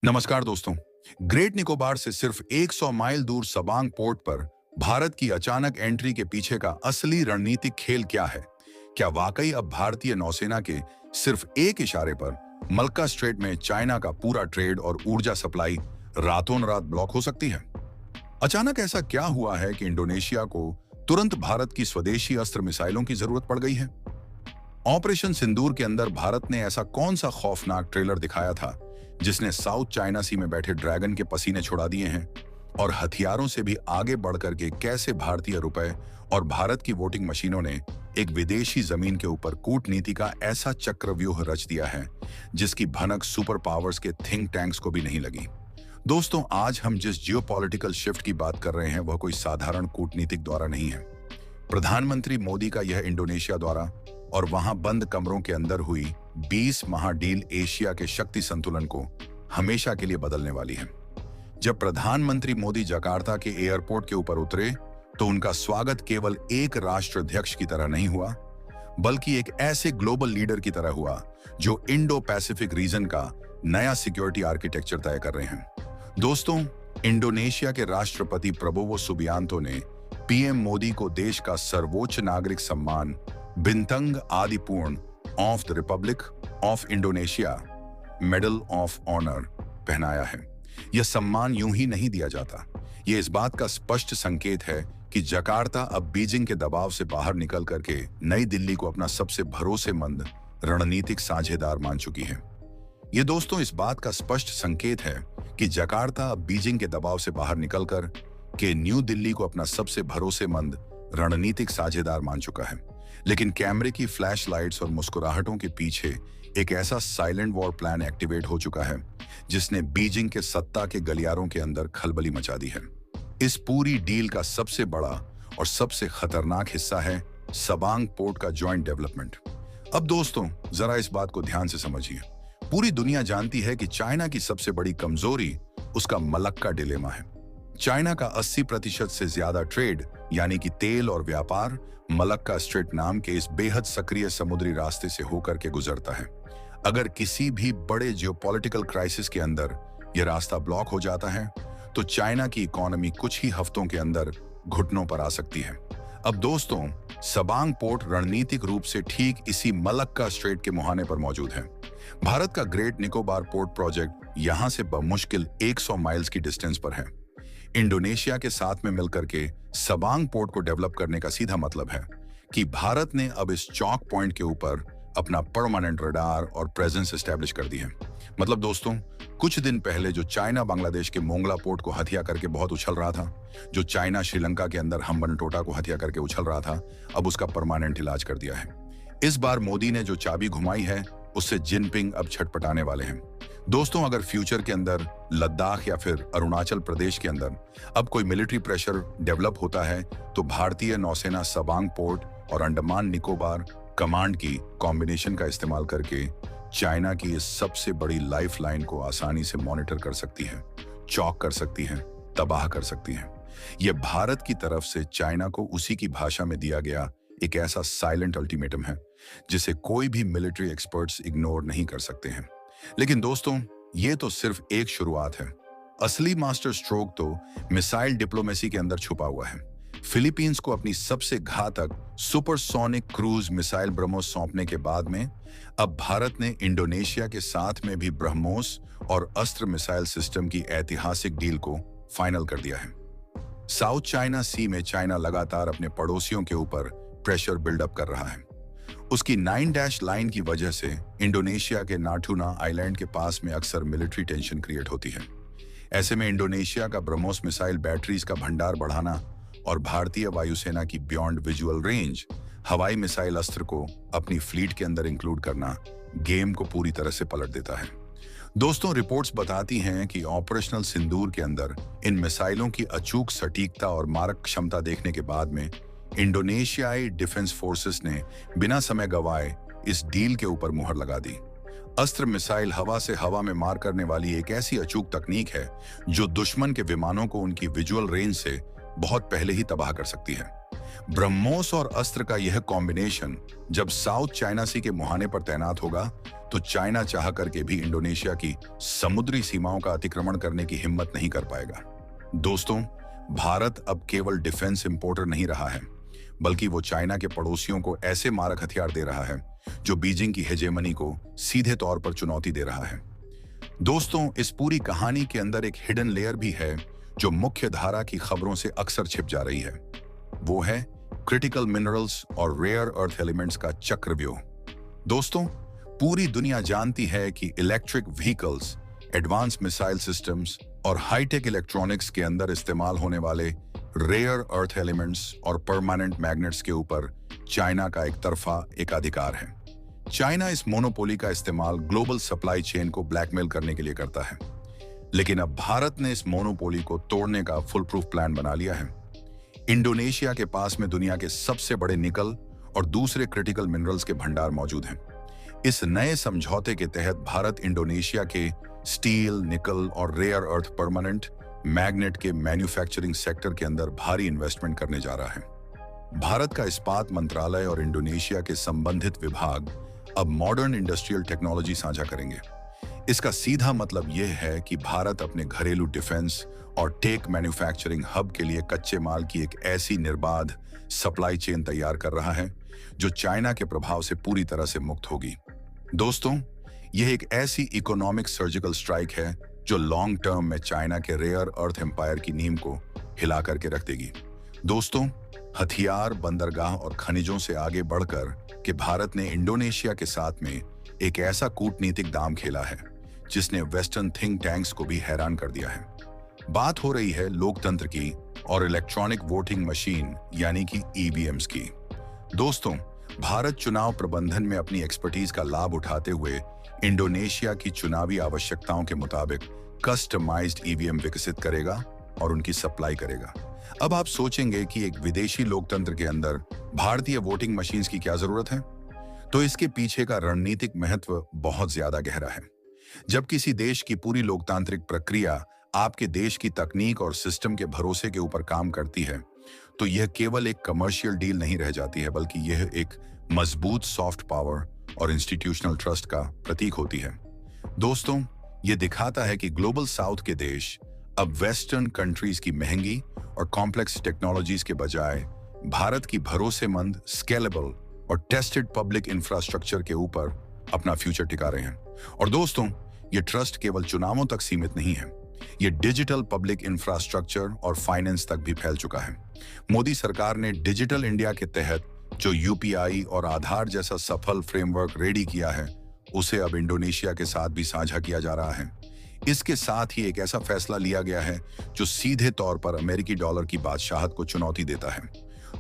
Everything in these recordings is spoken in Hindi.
नमस्कार दोस्तों। ग्रेट निकोबार से सिर्फ 100 माइल दूर सबांग पोर्ट पर भारत की अचानक एंट्री के पीछे का असली रणनीतिक खेल क्या है? क्या वाकई अब भारतीय नौसेना के सिर्फ एक इशारे पर मलक्का स्ट्रेट में चाइना का पूरा ट्रेड और ऊर्जा सप्लाई रातों रात ब्लॉक हो सकती है? अचानक ऐसा क्या हुआ है कि इंडोनेशिया को तुरंत भारत की स्वदेशी अस्त्र मिसाइलों की जरूरत पड़ गई है? ऑपरेशन सिंदूर के अंदर भारत ने ऐसा कौन सा खौफनाक ट्रेलर दिखाया था जिसने साउथ चाइना सी में बैठे ड्रैगन के पसीने छुड़ा दिए हैं? और हथियारों से भी आगे बढ़कर के कैसे भारतीय रुपए और भारत की वोटिंग मशीनों ने एक विदेशी जमीन के ऊपर कूटनीति का ऐसा चक्रव्यूह रच दिया है जिसकी भनक सुपर पावर्स के थिंक टैंक्स को भी नहीं लगी। दोस्तों, आज हम जिस जियोपॉलिटिकल शिफ्ट की बात कर रहे हैं वह कोई साधारण कूटनीतिक द्वारा नहीं है। प्रधानमंत्री मोदी का यह इंडोनेशिया द्वारा और वहां बंद कमरों के अंदर हुई 20 महाडील एशिया के शक्ति संतुलन को हमेशा के लिए बदलने वाली है। जब प्रधानमंत्री मोदी जकार्ता के एयरपोर्ट के ऊपर उतरे तो उनका स्वागत केवल एक राष्ट्राध्यक्ष की तरह नहीं हुआ, बल्कि एक ऐसे ग्लोबल लीडर की तरह हुआ जो इंडो पैसिफिक रीजन का नया सिक्योरिटी आर्किटेक्चर तय कर रहे हैं। दोस्तों, इंडोनेशिया के राष्ट्रपति प्रबोवो सुबियांतो ने पीएम मोदी को देश का सर्वोच्च नागरिक सम्मान Bintang Adipurna of the Republic of Indonesia medal of honour पहनाया है। यह सम्मान यूं ही नहीं दिया जाता। यह इस बात का स्पष्ट संकेत है कि जकार्ता अब बीजिंग के दबाव से बाहर निकल करके नई दिल्ली को अपना सबसे भरोसेमंद रणनीतिक साझेदार मान चुकी है। यह दोस्तों इस बात का स्पष्ट संकेत है कि जकार्ता अब बीजिंग के दबाव से बाहर निकलकर के न्यू दिल्ली को अपना सबसे भरोसेमंद रणनीतिक साझेदार मान चुका है। लेकिन कैमरे की फ्लैश लाइट्स और मुस्कुराहटों के पीछे एक ऐसा साइलेंट वॉर प्लान एक्टिवेट हो चुका है जिसने बीजिंग के सत्ता के गलियारों के अंदर खलबली मचा दी है। इस पूरी डील का सबसे बड़ा और सबसे खतरनाक हिस्सा है सबांग पोर्ट का जॉइंट डेवलपमेंट। अब दोस्तों, जरा इस बात को ध्यान से समझिए। पूरी दुनिया जानती है कि चाइना की सबसे बड़ी कमजोरी उसका मलक्का डिलेमा है। चाइना का 80% से ज्यादा ट्रेड यानी कि तेल और व्यापार मलक्का स्ट्रेट नाम के इस बेहद सक्रिय समुद्री रास्ते से होकर के गुजरता है। अगर किसी भी बड़े जियोपॉलिटिकल क्राइसिस के अंदर यह रास्ता ब्लॉक हो जाता है तो चाइना की इकोनॉमी कुछ ही हफ्तों के अंदर घुटनों पर आ सकती है। अब दोस्तों, सबांग पोर्ट रणनीतिक रूप से ठीक इसी मलक्का स्ट्रेट के मुहाने पर मौजूद है। भारत का ग्रेट निकोबार पोर्ट प्रोजेक्ट यहां से बमुश्किल 100 माइल्स की डिस्टेंस पर है। इंडोनेशिया के साथ में मिलकर के सबांग पोर्ट को डेवलप करने का सीधा मतलब है कि भारत ने अब इस चौक पॉइंट के ऊपर अपना परमानेंट रडार और प्रेजेंस एस्टेब्लिश कर दी है। मतलब दोस्तों, कुछ दिन पहले जो चाइना बांग्लादेश के मोंगला पोर्ट को हथिया करके बहुत उछल रहा था, जो चाइना श्रीलंका के अंदर हम्बनटोटा को हथिया करके उछल रहा था, अब उसका परमानेंट इलाज कर दिया है। इस बार मोदी ने जो चाबी घुमाई है उससे जिनपिंग अब छटपटाने वाले हैं। दोस्तों, अगर फ्यूचर के अंदर लद्दाख या फिर अरुणाचल प्रदेश के अंदर अब कोई मिलिट्री प्रेशर डेवलप होता है तो भारतीय नौसेना सबांग पोर्ट और अंडमान निकोबार कमांड की कॉम्बिनेशन का इस्तेमाल करके चाइना की इस सबसे बड़ी लाइफलाइन को आसानी से मॉनिटर कर सकती है, चौक कर सकती है, तबाह कर सकती है। यह भारत की तरफ से चाइना को उसी की भाषा में दिया गया एक ऐसा साइलेंट अल्टीमेटम है जिसे कोई भी मिलिट्री एक्सपर्ट्स इग्नोर नहीं कर सकते हैं। लेकिन दोस्तों, ये तो सिर्फ एक शुरुआत है। असली मास्टर स्ट्रोक तो मिसाइल डिप्लोमेसी के अंदर छुपा हुआ है। फिलीपींस को अपनी सबसे घातक सुपरसोनिक क्रूज मिसाइल ब्रह्मोस सौंपने के बाद में अब भारत ने इंडोनेशिया के साथ में भी ब्रह्मोस और अस्त्र मिसाइल सिस्टम की ऐतिहासिक डील को फाइनल कर दिया है। साउथ चाइना सी में चाइना लगातार अपने पड़ोसियों के ऊपर प्रेशर बिल्डअप कर रहा है। उसकी 9 डैश लाइन की वजह से इंडोनेशिया के नाटुना आइलैंड के पास में अक्सर मिलिट्री टेंशन क्रिएट होती है। ऐसे में इंडोनेशिया का ब्रह्मोस मिसाइल बैटरीज का भंडार बढ़ाना और भारतीय वायुसेना की बियॉन्ड विजुअल रेंज हवाई मिसाइल अस्त्र को अपनी फ्लीट के अंदर इंक्लूड करना गेम को पूरी तरह से पलट देता है। दोस्तों, रिपोर्ट्स बताती हैं कि ऑपरेशनल सिंदूर के अंदर इन मिसाइलों की अचूक सटीकता और मारक क्षमता देखने के बाद में इंडोनेशियाई डिफेंस फोर्सेस ने बिना समय गवाए इस डील के ऊपर मुहर लगा दी। अस्त्र मिसाइल हवा से हवा में मार करने वाली एक ऐसी अचूक तकनीक है जो दुश्मन के विमानों को उनकी विजुअल रेंज से बहुत पहले ही तबाह कर सकती है। ब्रह्मोस और अस्त्र का यह कॉम्बिनेशन जब साउथ चाइना सी के मुहाने पर तैनात होगा तो चाइना चाह करके भी इंडोनेशिया की समुद्री सीमाओं का अतिक्रमण करने की हिम्मत नहीं कर पाएगा। दोस्तों, भारत अब केवल डिफेंस इंपोर्टर नहीं रहा है, बल्कि वो चाइना के पड़ोसियों को ऐसे मारक हथियार दे रहा है जो बीजिंग की हेजेमनी को सीधे तौर पर चुनौती दे रहा है। दोस्तों, इस पूरी कहानी के अंदर एक हिडन लेयर भी है जो मुख्य धारा की खबरों से अक्सर छिप जा रही है। वो है क्रिटिकल मिनरल्स और रेयर अर्थ एलिमेंट्स का चक्रव्यूह। दोस्तों, पूरी दुनिया जानती है कि electric vehicles, advance missile systems और हाईटेक इलेक्ट्रॉनिक्स के अंदर इस्तेमाल होने वाले रेयर अर्थ एलिमेंट्स और परमानेंट मैग्नेट्स के ऊपर चाइना का एक तरफा एकाधिकार है। चाइना इस मोनोपोली का इस्तेमाल ग्लोबल सप्लाई चेन को ब्लैकमेल करने के लिए करता है, लेकिन अब भारत ने इस मोनोपोली को तोड़ने का फुल प्रूफ प्लान बना लिया है। इंडोनेशिया के पास में दुनिया के सबसे बड़े निकल और दूसरे क्रिटिकल मिनरल्स के भंडार मौजूद हैं। इस नए समझौते के तहत भारत इंडोनेशिया के स्टील, निकल और रेयर अर्थ परमानेंट मैग्नेट के मैन्युफैक्चरिंग सेक्टर के अंदर भारी इन्वेस्टमेंट करने जा रहा है। भारत का इस्पात मंत्रालय और इंडोनेशिया के संबंधित विभाग अब मॉडर्न इंडस्ट्रियल टेक्नोलॉजी साझा करेंगे। इसका सीधा मतलब यह है कि भारत अपने घरेलू डिफेंस और टेक मैन्युफैक्चरिंग हब के लिए कच्चे माल की एक ऐसी निर्बाध सप्लाई चेन तैयार कर रहा है जो चाइना के प्रभाव से पूरी तरह से मुक्त होगी। दोस्तों, यह एक ऐसी इकोनॉमिक सर्जिकल स्ट्राइक है जो लॉन्ग टर्म में चाइना के रेयर अर्थ एम्पायर की नींव को हिला करके रख देगी। दोस्तों, हथियार, बंदरगाह और खनिजों से आगे बढ़कर कि भारत ने इंडोनेशिया के साथ में एक ऐसा कूटनीतिक दांव खेला है जिसने वेस्टर्न थिंक टैंक्स को भी हैरान कर दिया है। बात हो रही है लोकतंत्र की और इलेक्ट्रॉनिक वोटिंग मशीन यानी कि ईवीएम्स की। दोस्तों, भारत चुनाव प्रबंधन में अपनी एक्सपर्टीज का लाभ उठाते हुए इंडोनेशिया की चुनावी आवश्यकताओं के मुताबिक कस्टमाइज्ड ईवीएम विकसित करेगा और उनकी सप्लाई करेगा। अब आप सोचेंगे कि एक विदेशी लोकतंत्र के अंदर भारतीय वोटिंग मशीन्स की क्या जरूरत है? तो इसके पीछे का रणनीतिक महत्व बहुत ज्यादा गहरा है। जब किसी देश की पूरी लोकतांत्रिक प्रक्रिया आपके देश की तकनीक और सिस्टम के भरोसे के ऊपर काम करती है, तो यह केवल एक कमर्शियल डील नहीं रह जाती है, बल्कि यह एक मजबूत सॉफ्ट पावर और इंस्टीट्यूशनल ट्रस्ट का प्रतीक होती है। दोस्तों, यह दिखाता है कि ग्लोबल साउथ के देश अब वेस्टर्न कंट्रीज की महंगी और कॉम्प्लेक्स टेक्नोलॉजीज के बजाय भारत की भरोसेमंद, स्केलेबल और टेस्टेड पब्लिक इंफ्रास्ट्रक्चर के ऊपर अपना फ्यूचर टिका रहे हैं। और दोस्तों, ये ट्रस्ट केवल चुनावों तक सीमित नहीं है, ये डिजिटल पब्लिक इंफ्रास्ट्रक्चर और फाइनेंस तक भी फैल चुका है। मोदी सरकार ने डिजिटल इंडिया के तहत जो यूपीआई और आधार जैसा सफल फ्रेमवर्क रेडी किया है, उसे अब इंडोनेशिया के साथ भी साझा किया जा रहा है। इसके साथ ही एक ऐसा फैसला लिया गया है जो सीधे तौर पर अमेरिकी डॉलर की बादशाहत को चुनौती देता है।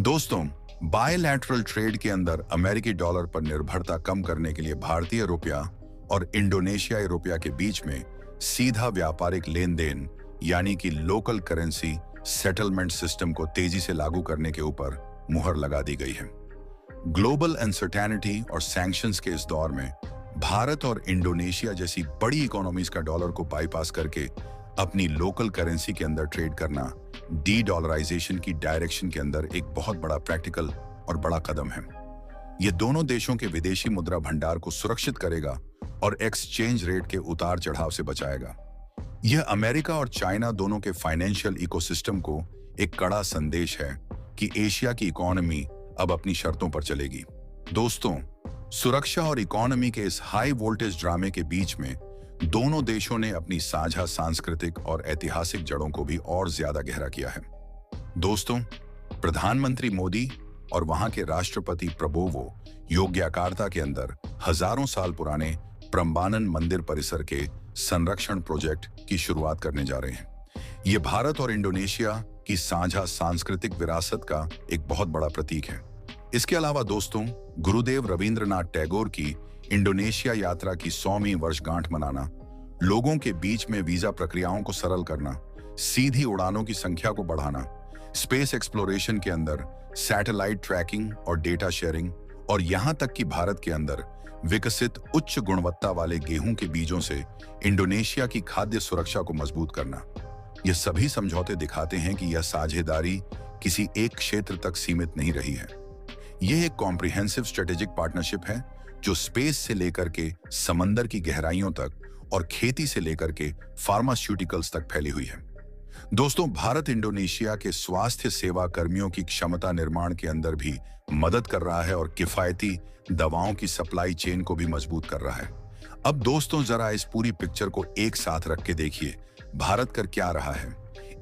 दोस्तों, बायलैटरल ट्रेड के अंदर अमेरिकी डॉलर पर निर्भरता कम करने के लिए भारतीय रुपया और इंडोनेशियाई रुपया के बीच में सीधा व्यापारिक लेन देन यानी कि लोकल करेंसी सेटलमेंट सिस्टम को तेजी से लागू करने के ऊपर मुहर लगा दी गई है। ग्लोबल अनसर्टेनिटी और सैंक्शंस के इस दौर में भारत और इंडोनेशिया जैसी बड़ी इकोनॉमीज का डॉलर को बाईपास करके अपनी लोकल करेंसी के अंदर ट्रेड करना डी डॉलराइजेशन की डायरेक्शन के अंदर एक बहुत बड़ा प्रैक्टिकल और बड़ा कदम है। यह दोनों देशों के विदेशी मुद्रा भंडार को सुरक्षित करेगा और एक्सचेंज रेट के उतार चढ़ाव से बचाएगा। यह अमेरिका और चाइना दोनों के फाइनेंशियल इकोसिस्टम को एक कड़ा संदेश है कि एशिया की इकोनॉमी अब अपनी शर्तों पर चलेगी। दोस्तों, सुरक्षा और इकोनॉमी के इस हाई वोल्टेज ड्रामे के बीच में दोनों देशों ने अपनी साझा सांस्कृतिक और ऐतिहासिक जड़ों को भी और ज्यादा गहरा किया है। दोस्तों, प्रधानमंत्री मोदी और वहां के राष्ट्रपति प्रबोवो योग्याकार्ता के अंदर हजारों साल पुराने प्रम्बानन मंदिर परिसर के संरक्षण प्रोजेक्ट की शुरुआत करने जा रहे हैं। ये भारत और इंडोनेशिया की साझा सांस्कृतिक विरासत का एक बहुत बड़ा प्रतीक है। इसके अलावा दोस्तों, गुरुदेव रविंद्रनाथ टैगोर की इंडोनेशिया यात्रा की 100वीं वर्षगांठ मनाना, लोगों के बीच में वीजा प्रक्रियाओं को सरल करना, सीधी उड़ानों की संख्या को बढ़ाना, स्पेस एक्सप्लोरेशन के अंदर सैटेलाइट ट्रैकिंग और डेटा शेयरिंग, और यहां तक कि भारत के अंदर विकसित उच्च गुणवत्ता वाले गेहूं के बीजों से इंडोनेशिया की खाद्य सुरक्षा को मजबूत करना, ये सभी समझौते दिखाते हैं कि यह साझेदारी किसी एक क्षेत्र तक सीमित नहीं रही है। यह एक कॉम्प्रिहेंसिव स्ट्रेटेजिक पार्टनरशिप है जो स्पेस से लेकर के समंदर की गहराइयों तक और खेती से लेकर के फार्मास्यूटिकल्स तक फैली हुई है। दोस्तों, भारत इंडोनेशिया के स्वास्थ्य सेवा कर्मियों की क्षमता निर्माण के अंदर भी मदद कर रहा है और किफायती दवाओं की सप्लाई चेन को भी मजबूत कर रहा है। अब दोस्तों, जरा इस पूरी पिक्चर को एक साथ रख के देखिए, भारत कर क्या रहा है।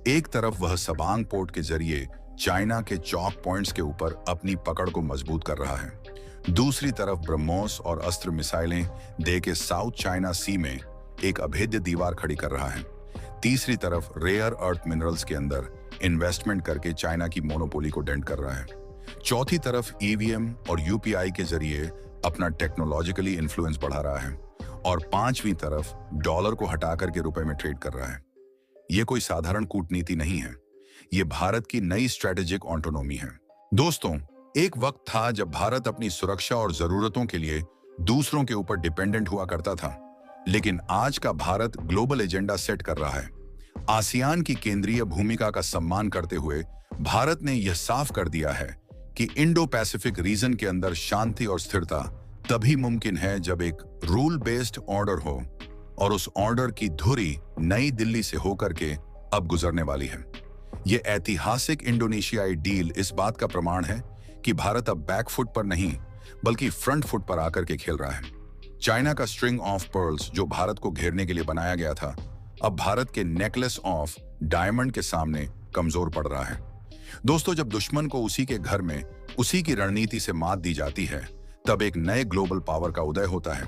एक तरफ वह सबांग पोर्ट के जरिए चाइना के चौक पॉइंट्स के ऊपर अपनी पकड़ को मजबूत कर रहा है। दूसरी तरफ ब्रह्मोस और अस्त्र मिसाइलें दे के साउथ चाइना सी में एक अभेद्य दीवार खड़ी कर रहा है। तीसरी तरफ रेयर अर्थ मिनरल्स के अंदर इन्वेस्टमेंट करके चाइना की मोनोपोली को डेंट कर रहा है। चौथी तरफ ईवीएम और यूपीआई के जरिए अपना टेक्नोलॉजिकली इन्फ्लुएंस बढ़ा रहा है। और पांचवी तरफ डॉलर को हटाकर के रुपए में ट्रेड कर रहा है। यह कोई साधारण कूटनीति नहीं है, यह भारत की नई स्ट्रेटेजिक ऑटोनॉमी है। दोस्तों, एक वक्त था जब भारत अपनी सुरक्षा और जरूरतों के लिए दूसरों के ऊपर डिपेंडेंट हुआ करता था, लेकिन आज का भारत ग्लोबल एजेंडा सेट कर रहा है। आसियान की केंद्रीय भूमिका का सम्मान करते हुए भारत ने यह साफ कर दिया है कि इंडो पैसिफिक रीजन के अंदर शांति और स्थिरता तभी मुमकिन है जब एक रूल बेस्ड ऑर्डर हो, और उस ऑर्डर की धुरी नई दिल्ली से होकर के अब गुजरने वाली है। यह ऐतिहासिक इंडोनेशियाई डील इस बात का प्रमाण है कि भारत अब बैकफुट पर नहीं बल्कि फ्रंट फुट पर आकर के खेल रहा है। चाइना का स्ट्रिंग ऑफ पर्ल्स जो भारत को घेरने के लिए बनाया गया था, अब भारत के नेकलेस ऑफ डायमंड के सामने कमजोर पड़ रहा है। दोस्तों, जब दुश्मन को उसी के घर में उसी की रणनीति से मात दी जाती है, तब एक नए ग्लोबल पावर का उदय होता है।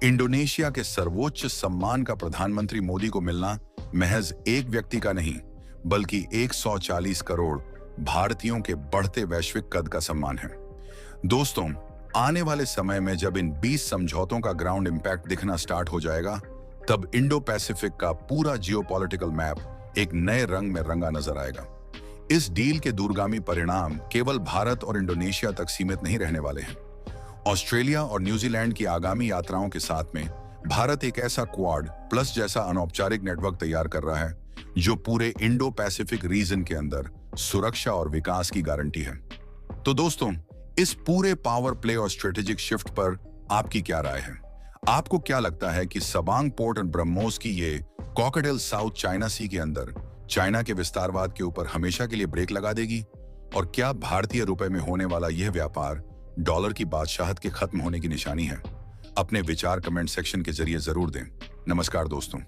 इंडोनेशिया के सर्वोच्च सम्मान का प्रधानमंत्री मोदी को मिलना महज एक व्यक्ति का नहीं बल्कि 140 करोड़ भारतीयों के बढ़ते वैश्विक कद का सम्मान है। दोस्तों, आने वाले समय में जब इन 20 समझौतों का ग्राउंड इंपैक्ट दिखना स्टार्ट हो जाएगा, तब इंडो पैसिफिक का पूरा जियोपॉलिटिकल मैप एक नए रंग में रंगा नजर आएगा। इस डील के दूरगामी परिणाम केवल भारत और इंडोनेशिया तक सीमित नहीं रहने वाले हैं। ऑस्ट्रेलिया और न्यूजीलैंड की आगामी यात्राओं के साथ में भारत एक ऐसा क्वाड प्लस जैसा अनौपचारिक नेटवर्क तैयार कर रहा है जो पूरे इंडो पैसिफिक रीजन के अंदर सुरक्षा और विकास की गारंटी है। तो दोस्तों, इस पूरे पावर प्ले और स्ट्रेटेजिक शिफ्ट पर आपकी क्या राय है? आपको क्या लगता है कि सबांग पोर्ट और ब्रह्मोस की ये क्रोकोडाइल साउथ चाइना सी के अंदर चाइना के विस्तारवाद के ऊपर हमेशा के लिए ब्रेक लगा देगी? और क्या भारतीय रुपए में होने वाला यह व्यापार डॉलर की बादशाहत के खत्म होने की निशानी है? अपने विचार कमेंट सेक्शन के जरिए जरूर दें। नमस्कार दोस्तों।